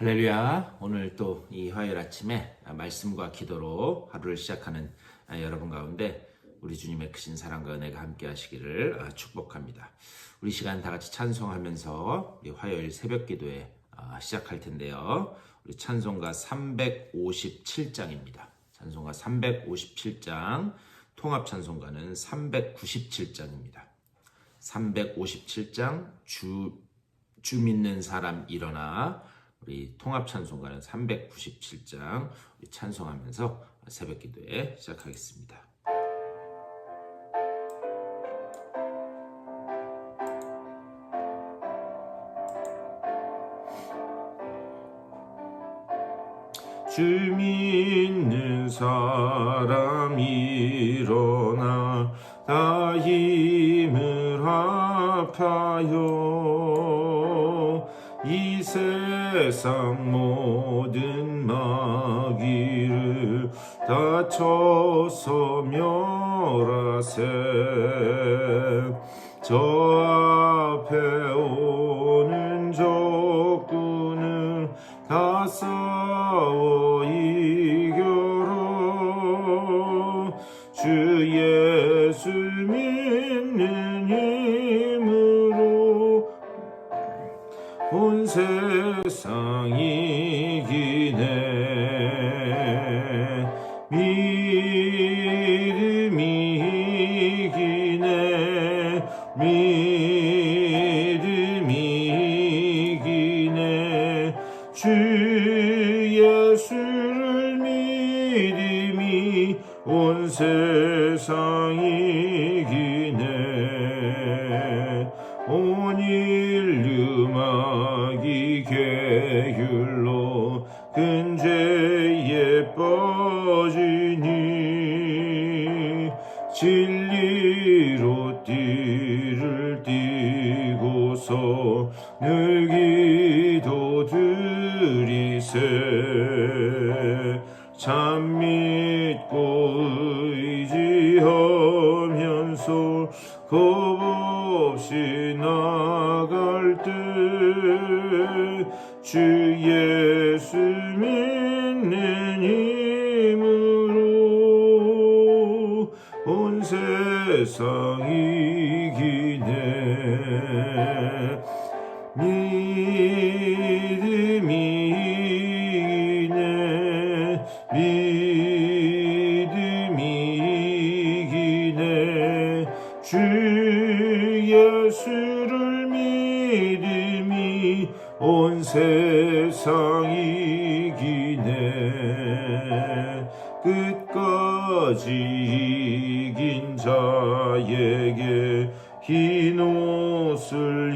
할렐루야. 오늘 또 이 화요일 아침에 말씀과 기도로 하루를 시작하는 여러분 가운데 우리 주님의 크신 사랑과 은혜가 함께 하시기를 축복합니다. 우리 시간 다 같이 찬송하면서 우리 화요일 새벽 기도에 시작할 텐데요. 우리 찬송가 357장입니다. 찬송가 357장, 통합 찬송가는 397장입니다. 357장 주 믿는 사람 일어나, 우리 통합 찬송가는 397장 우리 찬송하면서 새벽 기도에 시작하겠습니다. 주 믿는 사람 일어나 다 힘을 합하여 이 세상 모든 마귀를 다 쳐서 멸하세. 저 앞에 오는 적군을 다 싸워 이겨라. 주 예수 믿는 힘으로 온 세상 이기네. 믿음이 이기네. 믿음이 이기네. 주 예수를 믿음이 온 세상 이기네. 온 인류 마귀 계율로 큰 죄에 빠지니 진리로 띠를 띠고서 늘 기도 드리세. 참 믿고 의지하면서 겁 없이 나갈 때 주 예수 믿는 힘으로 온 세상 이기네. 믿음이 이기네. 믿음이 이기네. 주 예수를 믿음이 온 세상 이기네. 끝까지 이긴 자에게 흰 옷을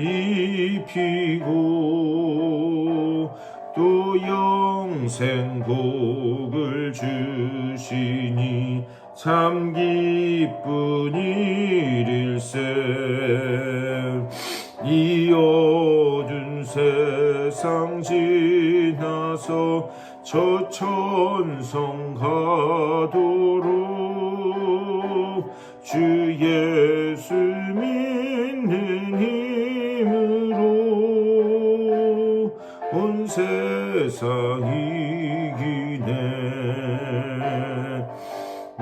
입히고 또 영생 복을 주시니 참 기쁜 일일세. 이 어두운 세상 지나서 저 천성 가도록 주 예수 믿는 힘으로 온 세상 이기네.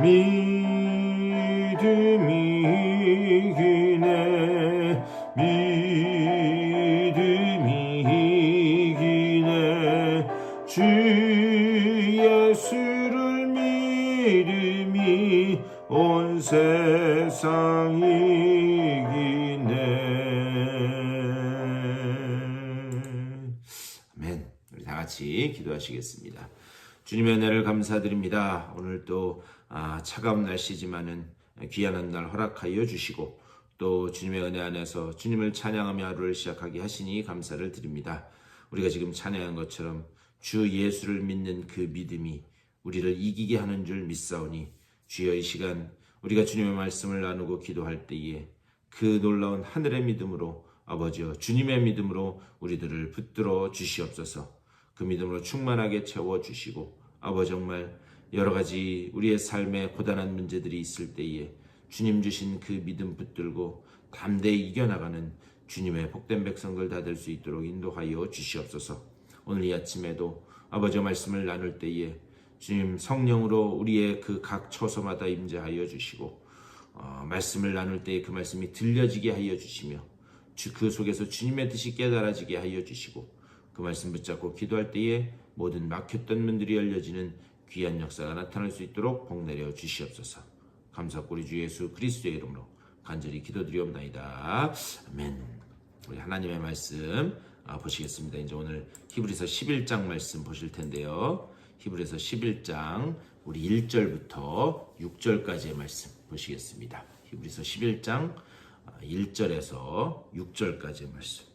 믿음이 이기네. 믿음이 이기네. 주 예수를 믿음이 온 세상 이기네. 아멘. 우리 다 같이 기도하시겠습니다. 주님의 은혜를 감사드립니다. 오늘 또 차가운 날씨지만은 귀한 날 허락하여 주시고 또 주님의 은혜 안에서 주님을 찬양하며 하루를 시작하게 하시니 감사를 드립니다. 우리가 지금 찬양한 것처럼 주 예수를 믿는 그 믿음이 우리를 이기게 하는 줄 믿사오니 주여 이 시간 우리가 주님의 말씀을 나누고 기도할 때에 그 놀라운 하늘의 믿음으로 아버지여 주님의 믿음으로 우리들을 붙들어 주시옵소서. 그 믿음으로 충만하게 채워주시고 아버지 정말 여러 가지 우리의 삶에 고단한 문제들이 있을 때에 주님 주신 그 믿음 붙들고 담대히 이겨나가는 주님의 복된 백성들 다 될 수 있도록 인도하여 주시옵소서. 오늘 이 아침에도 아버지와 말씀을 나눌 때에 주님 성령으로 우리의 그 각 처소마다 임재하여 주시고 말씀을 나눌 때에 그 말씀이 들려지게 하여 주시며 그 속에서 주님의 뜻이 깨달아지게 하여 주시고 그 말씀 붙잡고 기도할 때에 모든 막혔던 문들이 열려지는 귀한 역사가 나타날 수 있도록 복내려 주시옵소서. 감사하고 우리 주 예수 그리스도의 이름으로 간절히 기도드리옵나이다. 아멘. 우리 하나님의 말씀 보시겠습니다. 이제 오늘 히브리서 11장 말씀 보실 텐데요. 히브리서 11장 우리 1절부터 6절까지의 말씀 보시겠습니다. 히브리서 11장 1절에서 6절까지의 말씀.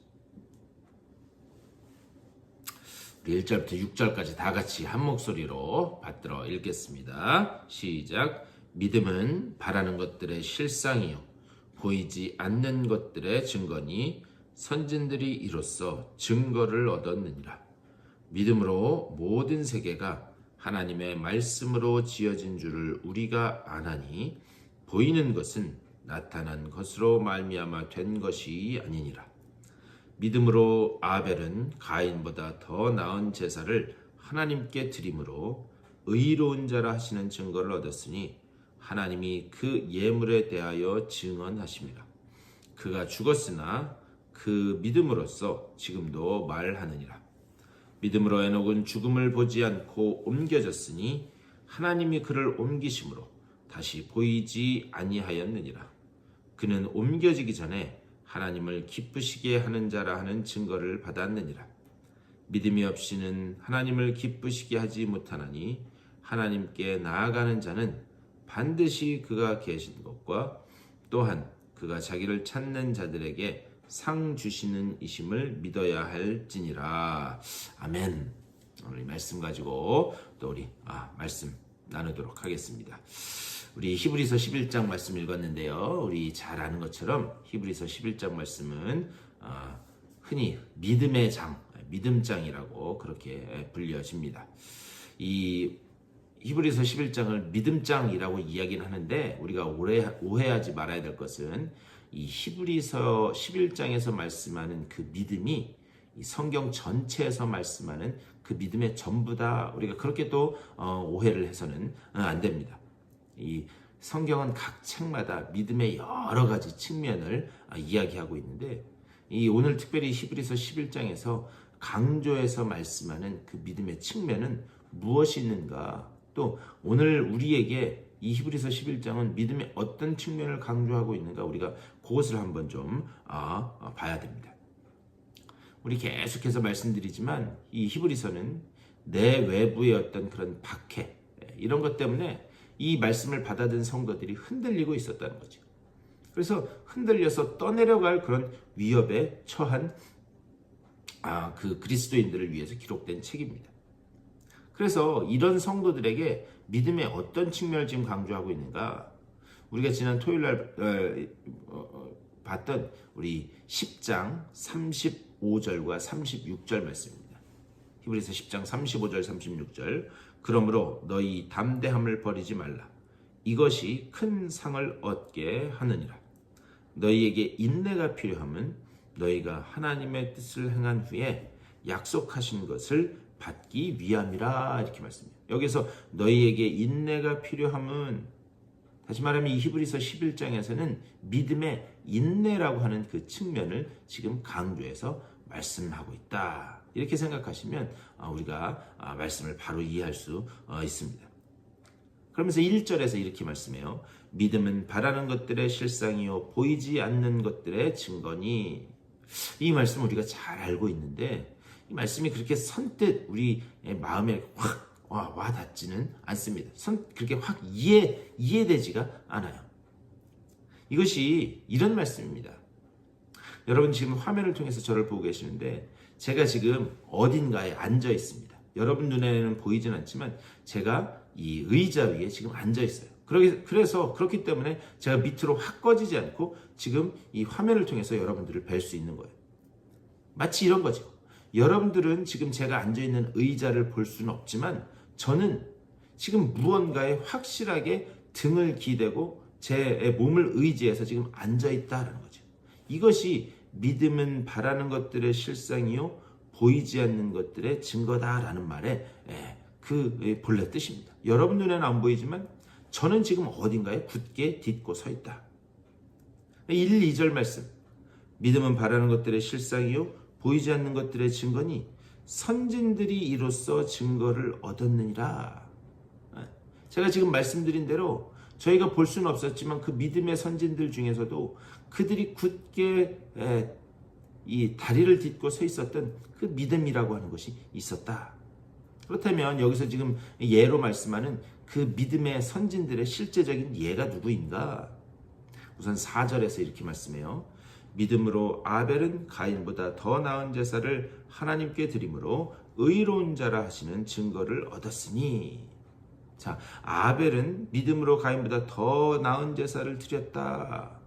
우리 1절부터 6절까지 다 같이 한 목소리로 받들어 읽겠습니다. 시작. 믿음은 바라는 것들의 실상이요 보이지 않는 것들의 증거니 선진들이 이로써 증거를 얻었느니라. 믿음으로 모든 세계가 하나님의 말씀으로 지어진 줄을 우리가 아나니 보이는 것은 나타난 것으로 말미암아 된 것이 아니니라. 믿음으로 아벨은 가인보다 더 나은 제사를 하나님께 드림으로 의로운 자라 하시는 증거를 얻었으니 하나님이 그 예물에 대하여 증언하심이라. 그가 죽었으나 그 믿음으로써 지금도 말하느니라. 믿음으로 에녹은 죽음을 보지 않고 옮겨졌으니 하나님이 그를 옮기심으로 다시 보이지 아니하였느니라. 그는 옮겨지기 전에 하나님을 기쁘시게 하는 자라 하는 증거를 받았느니라. 믿음이 없이는 하나님을 기쁘시게 하지 못하나니 하나님께 나아가는 자는 반드시 그가 계신 것과 또한 그가 자기를 찾는 자들에게 상 주시는 이심을 믿어야 할지니라. 아멘. 오늘 이 말씀 가지고 또 우리 말씀 나누도록 하겠습니다. 우리 히브리서 11장 말씀 읽었는데요. 우리 잘 아는 것처럼 히브리서 11장 말씀은 흔히 믿음의 장, 믿음장이라고 그렇게 불려집니다. 이 히브리서 11장을 믿음장이라고 이야기는 하는데 우리가 오해하지 말아야 될 것은 이 히브리서 11장에서 말씀하는 그 믿음이 이 성경 전체에서 말씀하는 그 믿음의 전부다. 우리가 그렇게 또 오해를 해서는 안 됩니다. 이 성경은 각 책마다 믿음의 여러 가지 측면을 이야기하고 있는데 이 오늘 특별히 히브리서 11장에서 강조해서 말씀하는 그 믿음의 측면은 무엇이 있는가? 또 오늘 우리에게 이 히브리서 11장은 믿음의 어떤 측면을 강조하고 있는가? 우리가 그것을 한번 좀 봐야 됩니다. 우리 계속해서 말씀드리지만 이 히브리서는 내 외부의 어떤 그런 박해 이런 것 때문에 이 말씀을 받아든 성도들이 흔들리고 있었다는 거죠. 그래서 흔들려서 떠내려갈 그런 위협에 처한 그 그리스도인들을 위해서 기록된 책입니다. 그래서 이런 성도들에게 믿음의 어떤 측면을 지금 강조하고 있는가? 우리가 지난 토요일 날 봤던 우리 10장 35절과 36절 말씀입니다. 히브리서 10장 35절 36절. 그러므로 너희 담대함을 버리지 말라. 이것이 큰 상을 얻게 하느니라. 너희에게 인내가 필요함은 너희가 하나님의 뜻을 행한 후에 약속하신 것을 받기 위함이라. 이렇게 말씀해요. 여기서 너희에게 인내가 필요함은 다시 말하면 이 히브리서 11장에서는 믿음의 인내라고 하는 그 측면을 지금 강조해서 말씀하고 있다. 이렇게 생각하시면 우리가 말씀을 바로 이해할 수 있습니다. 그러면서 1절에서 이렇게 말씀해요. 믿음은 바라는 것들의 실상이요 보이지 않는 것들의 증거니. 이 말씀 우리가 잘 알고 있는데 이 말씀이 그렇게 선뜻 우리의 마음에 확 와닿지는 않습니다. 그렇게 확 이해되지가 않아요. 이것이 이런 말씀입니다. 여러분 지금 화면을 통해서 저를 보고 계시는데 제가 지금 어딘가에 앉아 있습니다. 여러분 눈에는 보이진 않지만 제가 이 의자 위에 지금 앉아 있어요. 그래서 그렇기 때문에 제가 밑으로 확 꺼지지 않고 지금 이 화면을 통해서 여러분들을 뵐 수 있는 거예요. 마치 이런 거죠. 여러분들은 지금 제가 앉아있는 의자를 볼 수는 없지만 저는 지금 무언가에 확실하게 등을 기대고 제 몸을 의지해서 지금 앉아있다는 거죠. 이것이 믿음은 바라는 것들의 실상이요 보이지 않는 것들의 증거다라는 말에 그 본래 뜻입니다. 여러분 눈에는 안 보이지만 저는 지금 어딘가에 굳게 딛고 서 있다. 1, 2절 말씀. 믿음은 바라는 것들의 실상이요 보이지 않는 것들의 증거니 선진들이 이로써 증거를 얻었느니라. 제가 지금 말씀드린 대로 저희가 볼 수는 없었지만 그 믿음의 선진들 중에서도 그들이 굳게 이 다리를 딛고 서 있었던 그 믿음이라고 하는 것이 있었다. 그렇다면 여기서 지금 예로 말씀하는 그 믿음의 선진들의 실제적인 예가 누구인가? 우선 4절에서 이렇게 말씀해요. 믿음으로 아벨은 가인보다 더 나은 제사를 하나님께 드림으로 의로운 자라 하시는 증거를 얻었으니. 자, 아벨은 믿음으로 가인보다 더 나은 제사를 드렸다.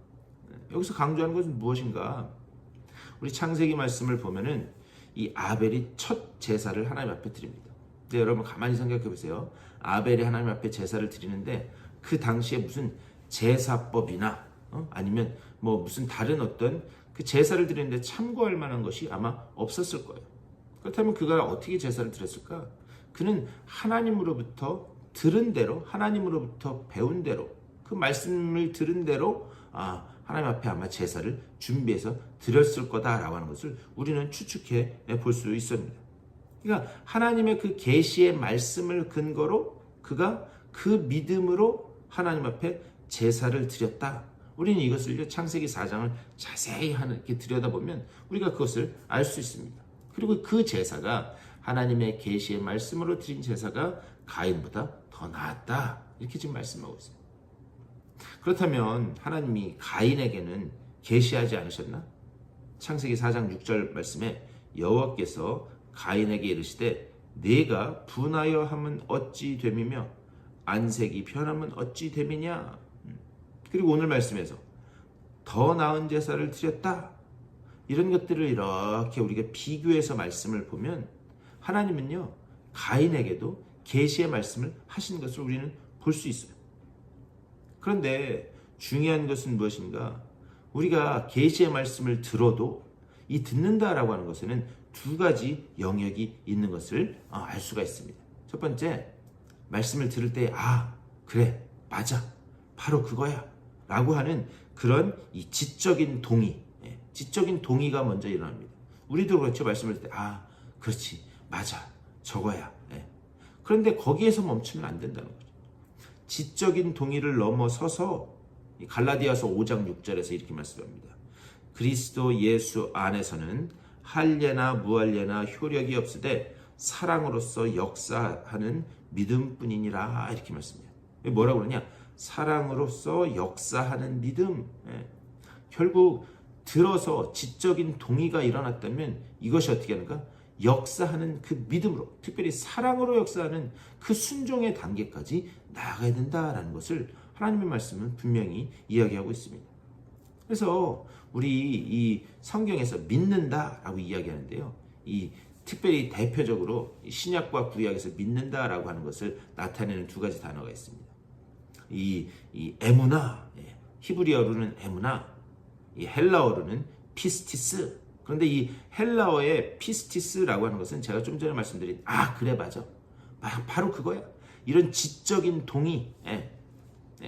여기서 강조하는 것은 무엇인가? 우리 창세기 말씀을 보면은 이 아벨이 첫 제사를 하나님 앞에 드립니다. 근데 여러분 가만히 생각해 보세요. 아벨이 하나님 앞에 제사를 드리는데 그 당시에 무슨 제사법이나 아니면 뭐 무슨 다른 어떤 그 제사를 드리는데 참고할 만한 것이 아마 없었을 거예요. 그렇다면 그가 어떻게 제사를 드렸을까? 그는 하나님으로부터 들은 대로, 하나님으로부터 배운 대로, 그 말씀을 들은 대로 하나님 앞에 아마 제사를 준비해서 드렸을 거다라고 하는 것을 우리는 추측해 볼 수 있습니다. 그러니까 하나님의 그 계시의 말씀을 근거로 그가 그 믿음으로 하나님 앞에 제사를 드렸다. 우리는 이것을 창세기 4장을 자세히 이렇게 들여다보면 우리가 그것을 알 수 있습니다. 그리고 그 제사가 하나님의 계시의 말씀으로 드린 제사가 가인보다 더 나았다. 이렇게 지금 말씀하고 있습니다. 그렇다면 하나님이 가인에게는 계시하지 않으셨나? 창세기 4장 6절 말씀에 여호와께서 가인에게 이르시되 네가 분하여 함은 어찌 됨이며 안색이 변함은 어찌 됨이냐. 그리고 오늘 말씀에서 더 나은 제사를 드렸다. 이런 것들을 이렇게 우리가 비교해서 말씀을 보면 하나님은요 가인에게도 계시의 말씀을 하신 것을 우리는 볼 수 있어요. 그런데 중요한 것은 무엇인가? 우리가 계시의 말씀을 들어도 이 듣는다라고 하는 것에는 두 가지 영역이 있는 것을 알 수가 있습니다. 첫 번째, 말씀을 들을 때 그래, 맞아, 바로 그거야 라고 하는 그런 이 지적인 동의, 지적인 동의가 먼저 일어납니다. 우리도 그렇죠. 말씀을 들을 때 그렇지, 맞아, 저거야. 그런데 거기에서 멈추면 안 된다는 거죠. 지적인 동의를 넘어서서 갈라디아서 5장 6절에서 이렇게 말씀합니다. 그리스도 예수 안에서는 할례나 무할례나 효력이 없으되 사랑으로서 역사하는 믿음뿐이니라 이렇게 말씀해요. 뭐라고 그러냐? 사랑으로서 역사하는 믿음. 결국 들어서 지적인 동의가 일어났다면 이것이 어떻게 하는가? 역사하는 그 믿음으로, 특별히 사랑으로 역사하는 그 순종의 단계까지 나아가야 된다라는 것을 하나님의 말씀은 분명히 이야기하고 있습니다. 그래서 우리 이 성경에서 믿는다라고 이야기하는데요. 이 특별히 대표적으로 신약과 구약에서 믿는다라고 하는 것을 나타내는 두 가지 단어가 있습니다. 이 에무나, 히브리어로는 에무나, 이 헬라어로는 피스티스. 그런데 이 헬라어의 피스티스라고 하는 것은 제가 좀 전에 말씀드린 그래 맞아, 바로 그거야, 이런 지적인 동의,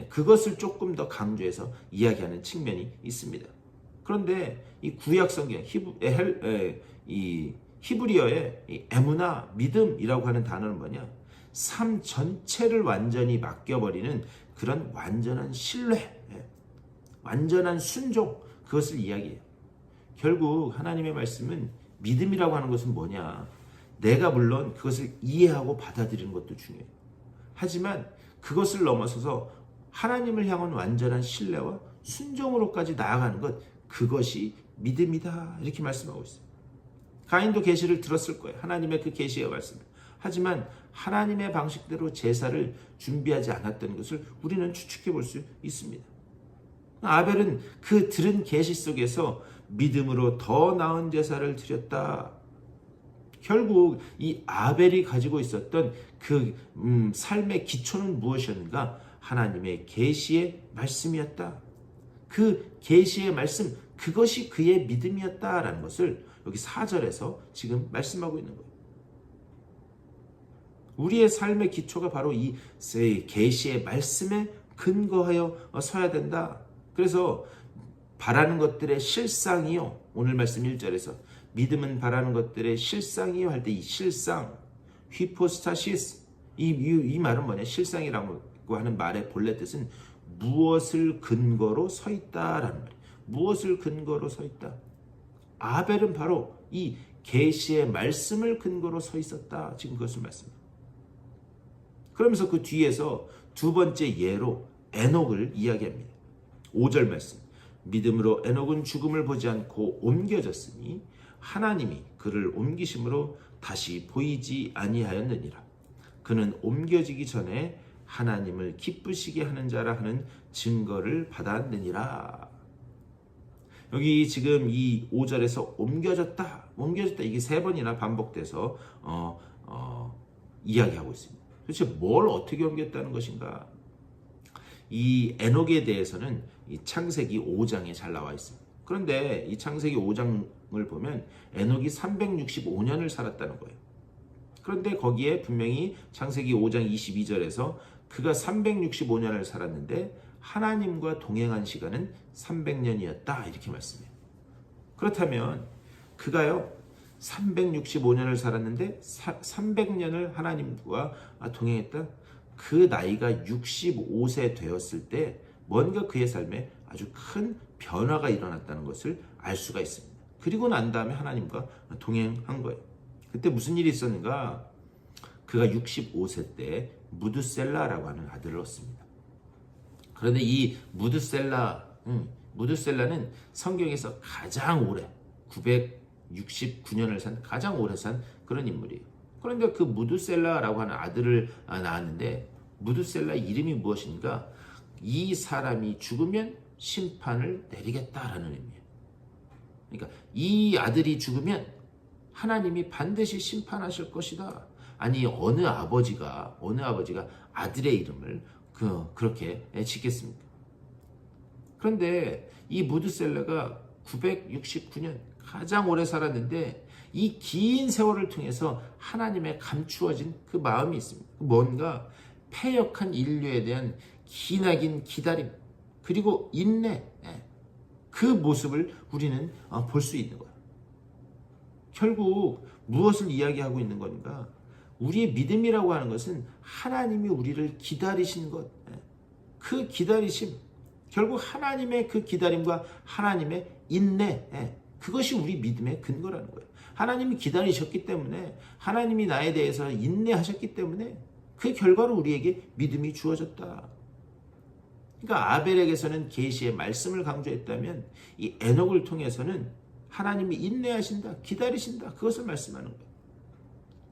그것을 조금 더 강조해서 이야기하는 측면이 있습니다. 그런데 이 구약 성경 이 히브리어의 이 에무나, 믿음이라고 하는 단어는 뭐냐? 삶 전체를 완전히 맡겨버리는 그런 완전한 신뢰, 완전한 순종, 그것을 이야기해요. 결국 하나님의 말씀은 믿음이라고 하는 것은 뭐냐? 내가 물론 그것을 이해하고 받아들이는 것도 중요해요. 하지만 그것을 넘어서서 하나님을 향한 완전한 신뢰와 순종으로까지 나아가는 것, 그것이 믿음이다 이렇게 말씀하고 있어요. 가인도 계시를 들었을 거예요. 하나님의 그 계시의 말씀을. 하지만 하나님의 방식대로 제사를 준비하지 않았던 것을 우리는 추측해 볼 수 있습니다. 아벨은 그 들은 계시 속에서 믿음으로 더 나은 제사를 드렸다. 결국 이 아벨이 가지고 있었던 그 삶의 기초는 무엇이었는가? 하나님의 계시의 말씀이었다. 그 계시의 말씀, 그것이 그의 믿음이었다라는 것을 여기 4절에서 지금 말씀하고 있는 거예요. 우리의 삶의 기초가 바로 이 계시의 말씀에 근거하여 서야 된다. 그래서 바라는 것들의 실상이요. 오늘 말씀 1절에서 믿음은 바라는 것들의 실상이요 할 때 이 실상, 휘포스타시스, 이 말은 뭐냐? 실상이라고 하는 말의 본래 뜻은 무엇을 근거로 서 있다라는 말이에요. 무엇을 근거로 서 있다. 아벨은 바로 이 계시의 말씀을 근거로 서 있었다. 지금 그것을 말씀합니다. 그러면서 그 뒤에서 두 번째 예로 에녹을 이야기합니다. 5절 말씀. 믿음으로 에녹은 죽음을 보지 않고 옮겨졌으니 하나님이 그를 옮기심으로 다시 보이지 아니하였느니라. 그는 옮겨지기 전에 하나님을 기쁘시게 하는 자라 하는 증거를 받았느니라. 여기 지금 이 5절에서 옮겨졌다 이게 3번이나 반복돼서 이야기하고 있습니다. 도대체 뭘 어떻게 옮겼다는 것인가? 이 에녹에 대해서는 이 창세기 5장에 잘 나와 있습니다. 그런데 이 창세기 5장을 보면 에녹이 365년을 살았다는 거예요. 그런데 거기에 분명히 창세기 5장 22절에서 그가 365년을 살았는데 하나님과 동행한 시간은 300년이었다 이렇게 말씀해요. 그렇다면 그가요 365년을 살았는데 300년을 하나님과 동행했다. 그 나이가 65세 되었을 때 뭔가 그의 삶에 아주 큰 변화가 일어났다는 것을 알 수가 있습니다. 그리고 난 다음에 하나님과 동행한 거예요. 그때 무슨 일이 있었는가? 그가 65세 때 무드셀라라고 하는 아들을 얻습니다. 그런데 이 무드셀라는 성경에서 가장 오래 969년을 산 가장 오래 산 그런 인물이에요. 그런데 그 무드셀라라고 하는 아들을 낳았는데 무드셀라 이름이 무엇인가? 이 사람이 죽으면 심판을 내리겠다라는 의미예요. 그러니까 이 아들이 죽으면 하나님이 반드시 심판하실 것이다. 아니 어느 아버지가 아들의 이름을 그렇게 짓겠습니까? 그런데 이 무드셀라가 969년 가장 오래 살았는데 이 긴 세월을 통해서 하나님의 감추어진 그 마음이 있습니다. 뭔가 패역한 인류에 대한 기나긴 기다림 그리고 인내 그 모습을 우리는 볼 수 있는 거예요. 결국 무엇을 이야기하고 있는 건가? 우리의 믿음이라고 하는 것은 하나님이 우리를 기다리신 것, 그 기다리심, 결국 하나님의 그 기다림과 하나님의 인내, 그것이 우리 믿음의 근거라는 거예요. 하나님이 기다리셨기 때문에 하나님이 나에 대해서 인내하셨기 때문에 그 결과로 우리에게 믿음이 주어졌다. 그러니까 아벨에게서는 계시의 말씀을 강조했다면 이 에녹을 통해서는 하나님이 인내하신다, 기다리신다 그것을 말씀하는 거예요.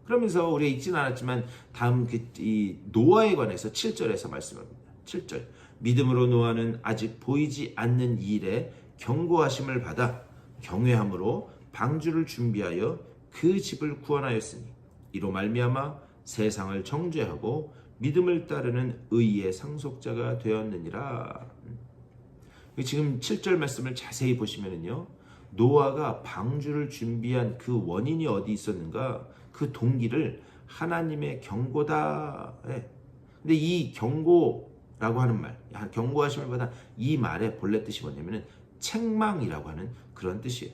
그러면서 우리가 읽지는 않았지만 다음 이 노아에 관해서 7절에서 말씀합니다. 7절 믿음으로 노아는 아직 보이지 않는 일에 경고하심을 받아 경외함으로 방주를 준비하여 그 집을 구원하였으니 이로 말미암아 세상을 정죄하고 믿음을 따르는 의의 상속자가 되었느니라. 지금 7절 말씀을 자세히 보시면요, 노아가 방주를 준비한 그 원인이 어디 있었는가? 그 동기를 하나님의 경고다. 근데 이 경고라고 하는 말, 경고하심을 받아 이 말의 본래 뜻이 뭐냐면은 책망이라고 하는 그런 뜻이에요.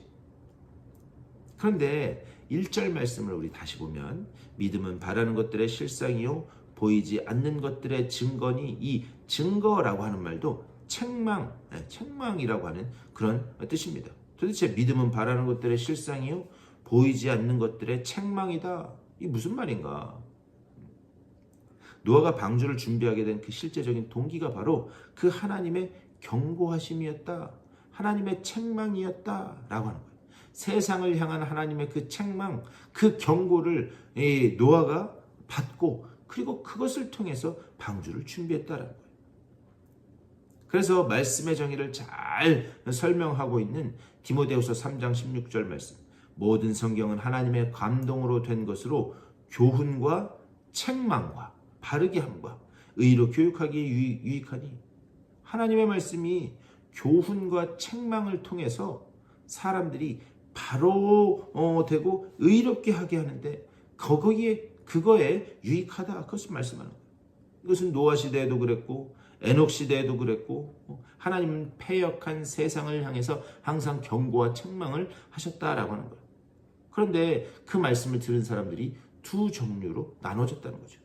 그런데 1절 말씀을 우리 다시 보면 믿음은 바라는 것들의 실상이요 보이지 않는 것들의 증거니 이 증거라고 하는 말도 책망이라고 하는 그런 뜻입니다. 도대체 믿음은 바라는 것들의 실상이요 보이지 않는 것들의 책망이다. 이 무슨 말인가? 노아가 방주를 준비하게 된 그 실제적인 동기가 바로 그 하나님의 경고하심이었다. 하나님의 책망이었다라고 하는 거예요. 세상을 향한 하나님의 그 책망, 그 경고를 노아가 받고 그리고 그것을 통해서 방주를 준비했다라는 거예요. 그래서 말씀의 정의를 잘 설명하고 있는 디모데후서 3장 16절 말씀. 모든 성경은 하나님의 감동으로 된 것으로 교훈과 책망과 바르게 함과 의로 교육하기에 유익하니 하나님의 말씀이 교훈과 책망을 통해서 사람들이 바로 되고 의롭게 하게 하는데 그거에 유익하다. 그것을 말씀하는 거예요. 이것은 노아 시대에도 그랬고 에녹 시대에도 그랬고 하나님은 패역한 세상을 향해서 항상 경고와 책망을 하셨다라고 하는 거예요. 그런데 그 말씀을 들은 사람들이 두 종류로 나눠졌다는 거죠.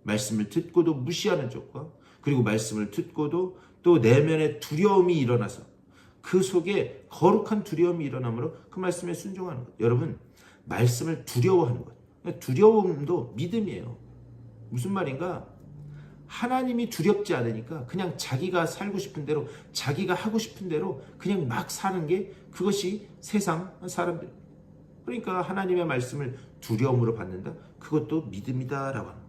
말씀을 듣고도 무시하는 쪽과 그리고 말씀을 듣고도 또 내면에 두려움이 일어나서 그 속에 거룩한 두려움이 일어나므로 그 말씀에 순종하는 것. 여러분, 말씀을 두려워하는 것. 두려움도 믿음이에요. 무슨 말인가? 하나님이 두렵지 않으니까 그냥 자기가 살고 싶은 대로 자기가 하고 싶은 대로 그냥 막 사는 게 그것이 세상 사람들. 그러니까 하나님의 말씀을 두려움으로 받는다. 그것도 믿음이다라고 합니다.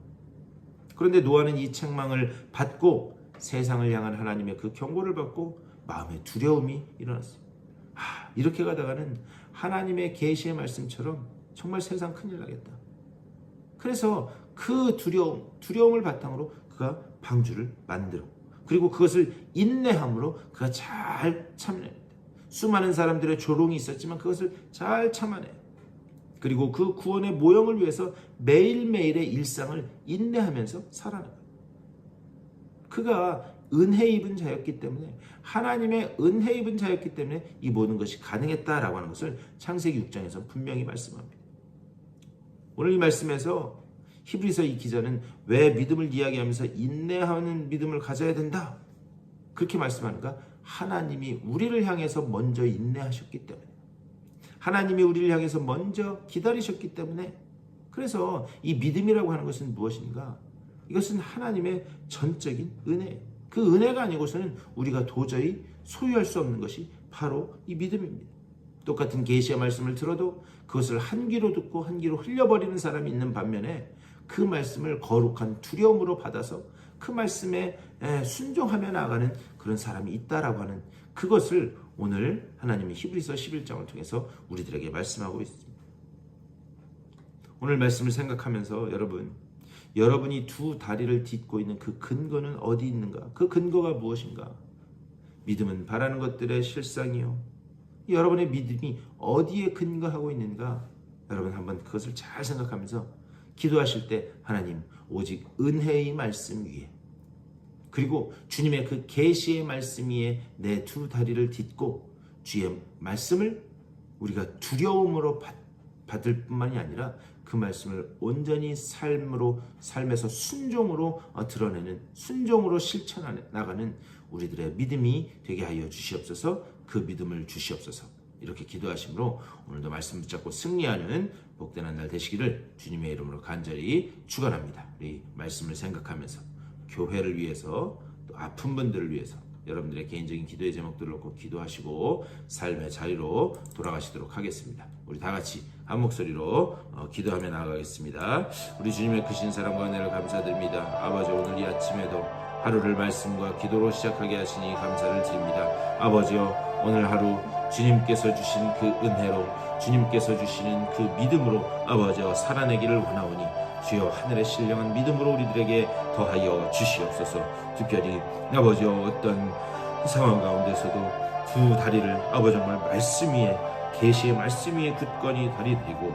그런데 노아는 이 책망을 받고 세상을 향한 하나님의 그 경고를 받고 마음에 두려움이 일어났어요. 이렇게 가다가는 하나님의 계시의 말씀처럼 정말 세상 큰일 나겠다. 그래서 그 두려움을 바탕으로 그가 방주를 만들어 그리고 그것을 인내함으로 그가 잘 참아냅니다. 수많은 사람들의 조롱이 있었지만 그것을 잘 참아내요. 그리고 그 구원의 모형을 위해서 매일매일의 일상을 인내하면서 살아나요. 그가 은혜 입은 자였기 때문에 하나님의 은혜 입은 자였기 때문에 이 모든 것이 가능했다라고 하는 것을 창세기 6장에서 분명히 말씀합니다. 오늘 이 말씀에서 히브리서 이 기자는 왜 믿음을 이야기하면서 인내하는 믿음을 가져야 된다 그렇게 말씀하는가? 하나님이 우리를 향해서 먼저 인내하셨기 때문에 하나님이 우리를 향해서 먼저 기다리셨기 때문에 그래서 이 믿음이라고 하는 것은 무엇인가? 이것은 하나님의 전적인 은혜예요. 그 은혜가 아니고서는 우리가 도저히 소유할 수 없는 것이 바로 이 믿음입니다. 똑같은 계시의 말씀을 들어도 그것을 한 귀로 듣고 한 귀로 흘려버리는 사람이 있는 반면에 그 말씀을 거룩한 두려움으로 받아서 그 말씀에 순종하며 나아가는 그런 사람이 있다라고 하는 그것을 오늘 하나님이 히브리서 11장을 통해서 우리들에게 말씀하고 있습니다. 오늘 말씀을 생각하면서 여러분이 두 다리를 딛고 있는 그 근거는 어디 있는가? 그 근거가 무엇인가? 믿음은 바라는 것들의 실상이요. 여러분의 믿음이 어디에 근거하고 있는가? 여러분 한번 그것을 잘 생각하면서 기도하실 때 하나님 오직 은혜의 말씀 위에 그리고 주님의 그 계시의 말씀 위에 내 두 다리를 딛고 주의 말씀을 우리가 두려움으로 받을 뿐만이 아니라 그 말씀을 온전히 삶에서 순종으로 드러내는 순종으로 실천해 나가는 우리들의 믿음이 되게 하여 주시옵소서. 그 믿음을 주시옵소서. 이렇게 기도하심으로 오늘도 말씀 붙잡고 승리하는 복된 한 날 되시기를 주님의 이름으로 간절히 축원합니다. 우리 말씀을 생각하면서 교회를 위해서 또 아픈 분들을 위해서 여러분들의 개인적인 기도의 제목들을 놓고 기도하시고 삶의 자리로 돌아가시도록 하겠습니다. 우리 다 같이 한 목소리로 기도하며 나아가겠습니다. 우리 주님의 크신 사랑과 은혜를 감사드립니다. 아버지 오늘 이 아침에도 하루를 말씀과 기도로 시작하게 하시니 감사를 드립니다. 아버지여 오늘 하루 주님께서 주신 그 은혜로 주님께서 주시는 그 믿음으로 아버지여 살아내기를 원하오니 주여 하늘의 신령한 믿음으로 우리들에게 더하여 주시옵소서. 특별히 아버지여 어떤 상황 가운데서도 두 다리를 아버지 정말 말씀 위에 계시의 말씀 위에 굳건히 다리 들이고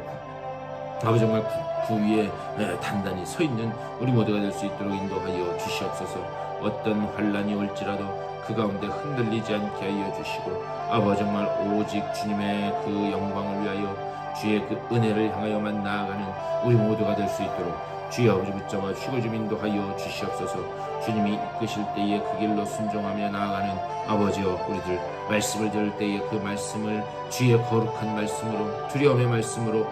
아버지 정말 그 위에 단단히 서 있는 우리 모두가 될 수 있도록 인도하여 주시옵소서. 어떤 환난이 올지라도 그 가운데 흔들리지 않게 하여 주시고 아버지 정말 오직 주님의 그 영광을 위하여 주의 그 은혜를 향하여만 나아가는 우리 모두가 될 수 있도록 주의 아버지 붙잡아 주시고 좀 인도하여 주시옵소서. 주님이 이끄실 때에 그 길로 순종하며 나아가는 아버지여 우리들 말씀을 들을 때에 그 말씀을 주의 거룩한 말씀으로 두려움의 말씀으로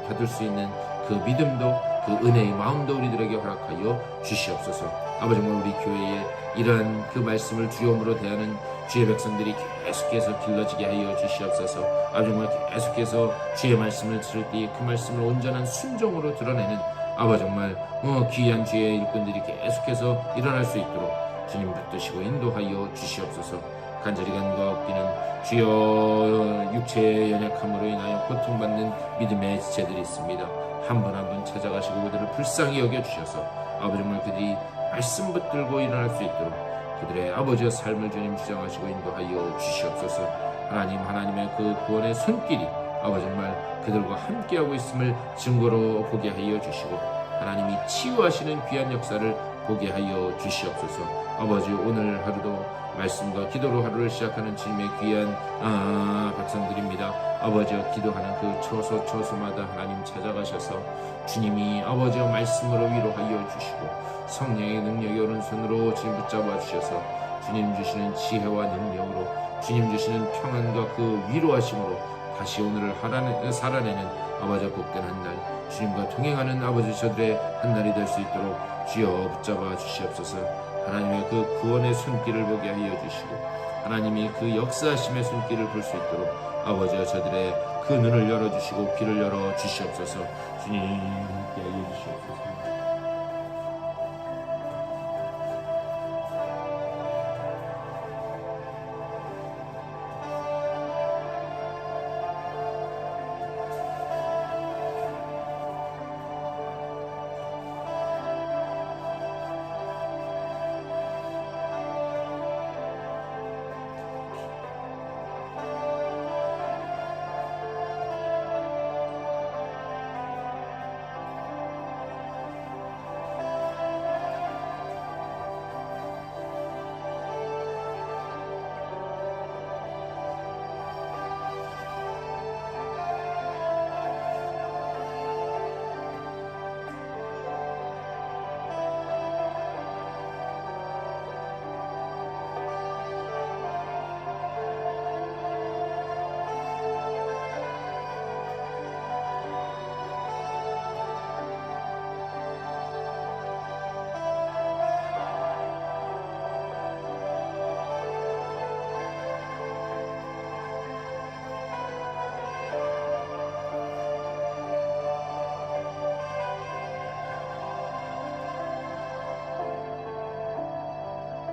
받을 수 있는 그 믿음도 그 은혜의 마음도 우리들에게 허락하여 주시옵소서. 아버지 정말 우리 교회에 이러한 그 말씀을 두려움으로 대하는 주의 백성들이 계속해서 길러지게 하여 주시옵소서. 아버지 정말 계속해서 주의 말씀을 들을 때에 그 말씀을 온전한 순종으로 드러내는 아버지 정말 귀한 주의 일꾼들이 계속해서 일어날 수 있도록 주님 붙드시고 인도하여 주시옵소서. 간절히 간과 없기는 주여 육체의 연약함으로 인하여 고통받는 믿음의 지체들이 있습니다. 한 분 한 분 찾아가시고 그들을 불쌍히 여겨주셔서 아버지 정말 그들이 말씀 붙들고 일어날 수 있도록 그들의 아버지의 삶을 주님 주장하시고 인도하여 주시옵소서. 하나님의 그 구원의 손길이 아버지 정말 그들과 함께하고 있음을 증거로 보게 하여 주시고 하나님이 치유하시는 귀한 역사를 보게 하여 주시옵소서. 아버지 오늘 하루도 말씀과 기도로 하루를 시작하는 주님의 귀한 백성들입니다. 아버지 기도하는 그 처소마다 하나님 찾아가셔서 주님이 아버지 말씀으로 위로하여 주시고 성령의 능력이 오른손으로 주님 붙잡아 주셔서 주님 주시는 지혜와 능력으로 주님 주시는 평안과 그 위로하심으로 다시 오늘을 살아내는 아버지 복된 한날 주님과 동행하는 아버지 저들의 한날이 될 수 있도록 주여 붙잡아 주시옵소서. 하나님의 그 구원의 손길을 보게 하여 주시고 하나님이 그 역사하심의 손길을 볼 수 있도록 아버지와 저들의 그 눈을 열어주시고 귀를 열어 주시옵소서. 주님 함께 하여 주시옵소서.